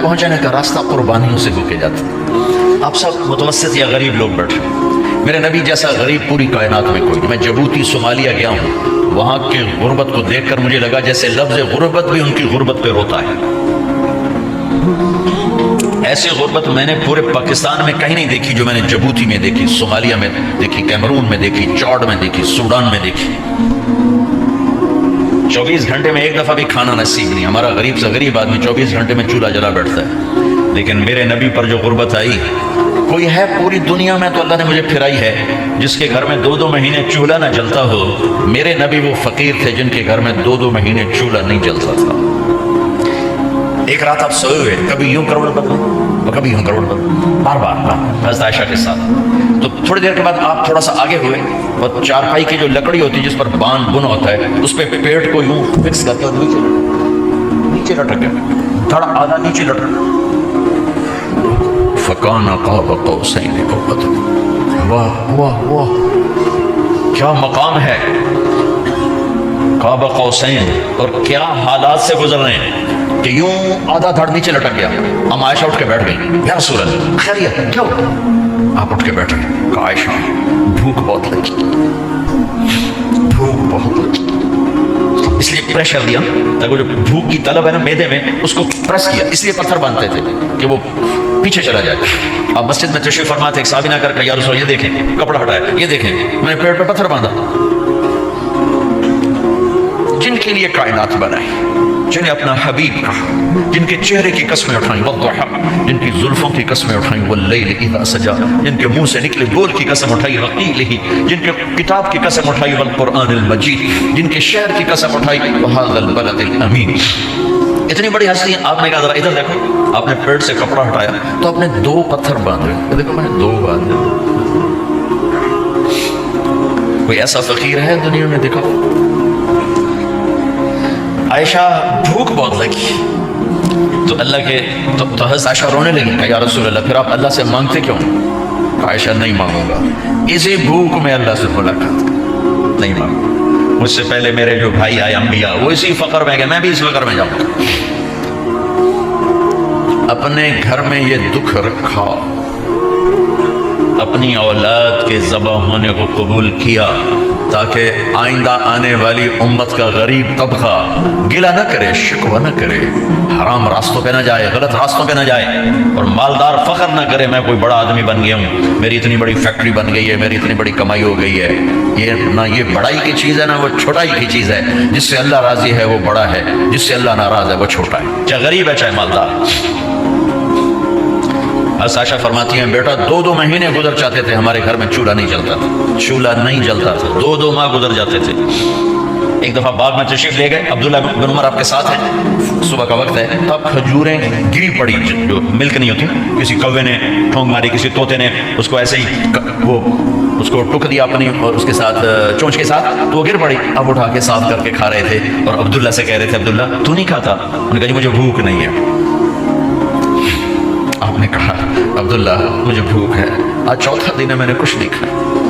पहुंचाने का रास्ता कुर्बानियों से होके जाता है। आप सब मुतवस्सित या गरीब लोग बैठे, मेरे नबी जैसा गरीब पूरी कायनात में कोई। मैं जिबूती सोमालिया गया हूँ, वहाँ के गुर्बत को देखकर मुझे लगा जैसे लफ्ज़ गुर्बत भी उनकी गुर्बत पे होता है। ऐसी गुर्बत मैंने पूरे पाकिस्तान में कहीं नहीं देखी जो मैंने जिबूती में देखी, सोमालिया में देखी, कैमरून में देखी, चॉड में देखी, सूडान में देखी। 24 घंटे में एक दफ़ा भी खाना नसीब नहीं। हमारा गरीब से गरीब आदमी 24 घंटे में चूल्हा जला बैठता है, लेकिन मेरे नबी पर जो गुर्बत आई, कोई है पूरी दुनिया में तो अल्लाह ने मुझे फिराई है जिसके घर में 2-2 महीने चूल्हा ना जलता हो। मेरे नबी वो फकीर थे जिनके घर में 2-2 महीने चूल्हा नहीं जलता था। एक रात आप सोए हुए, कभी यूं करवट बदले और कभी यूं करवट बदले, बार बार हज़रत आयशा के साथ। तो थोड़ी देर के बाद आप थोड़ा सा आगे हुए और चारपाई की जो लकड़ी होती है जिस पर बांध बुन होता है, उस पर पेट को यूं फिक्स करके नीचे लटक गया, थोड़ा आधा नीचे लटक। फकाना क़ाब क़ौसैन अव अदना। वाह वाह वाह, क्या मकाम है क़ाब क़ौसैन, और क्या हालात से गुजर रहे हैं कि यूं आधा धड़ नीचे लटक गया। हम आयशा उठ के बैठ गई, या रसूल अल्लाह खैरियत क्या हुआ? आप उठ के बैठे, कहा आयशा भूख बहुत लगी, भूख बहुत लगी, इसलिए प्रेशर दिया ताकि जो भूख की तलब है ना मैदे में, उसको प्रेस किया, इसलिए पत्थर बांधते थे कि वो पीछे चला जाए। अब मस्जिद में तशरीफ फरमा थे, एक साहबी ना करके या रसूल ये देखें कपड़ा हटाया, ये देखें मैंने पेट पे पत्थर बांधा। जिनके लिए कायनात बनाई, जिन्हें अपना हबीब कहा, जिनके चेहरे की कसमें उठाई, वद्दुहा, जिनकी जुल्फों की कसमें उठाई, वल्लैल इज़ा सजा, जिनके मुंह से निकले बोल की कसम उठाई, वक़ीलिही, जिनके किताब की कसम उठाई, वल कुरआनिल मजीद, जिनके शहर की कसम उठाई, वहाज़ल बलदिल अमीन। इतनी बड़ी हस्ती आपने कहा जरा इधर देखो, आपने पेट से कपड़ा हटाया तो आपने 2 पत्थर बांधे, देखो मैंने 2 बांधे। कोई ऐसा फकीर है दुनिया में? देखो आयशा भूख बहुत लगी तो अल्लाह के तो हज़रत आयशा रोने लगी, कहा या रसूल अल्लाह फिर आप अल्लाह से मांगते क्यों? आयशा नहीं मांगूंगा, इसी भूख में अल्लाह से मुलाकात नहीं मांगूंगा। मुझसे पहले मेरे जो भाई आए अंबिया वो इसी फकर में गए, मैं भी इस फकर में जाऊंगा। अपने घर में ये दुख रखा, अपनी औलाद के ज़बा होने को कबूल किया ताकि आइंदा आने वाली उम्मत का गरीब तबका गिला न करे, शिकवा न करे, हराम रास्तों पे न जाए, गलत रास्तों पे न जाए, और मालदार फख्र न करे मैं कोई बड़ा आदमी बन गया हूँ, मेरी इतनी बड़ी फैक्ट्री बन गई है, मेरी इतनी बड़ी कमाई हो गई है। ये ना ये बड़ाई की चीज़ है ना वो छोटाई की चीज़ है। जिससे अल्लाह राज़ी है वो बड़ा है, जिससे अल्लाह नाराज़ है वो छोटा है, चाहे गरीब है चाहे मालदार। आयशा फरमाती हैं बेटा 2-2 महीने गुजर जाते थे हमारे घर में चूल्हा नहीं जलता था, चूल्हा नहीं जलता था, 2-2 माह गुजर जाते थे। एक दफ़ा बाग में तशरीफ ले गए, अब्दुल्ला बिन उमर आपके साथ हैं, सुबह का वक्त है, तो अब खजूरें गिरी पड़ी जो मिल्क नहीं होती, किसी कौवे ने ठोंक मारी, किसी तोते ने उसको ऐसे ही वो उसको टुक दिया अपनी और उसके साथ चोंच के साथ, तो वो गिर पड़ी। अब उठा के साफ करके खा रहे थे और अब्दुल्ला से कह रहे थे अब्दुल्ला तू नहीं खाता? उन्होंने कहा जी मुझे भूख नहीं है। आपने कहा अब्दुल्ला मुझे भूख है, आज 4था दिन है मैंने कुछ नहीं खाया।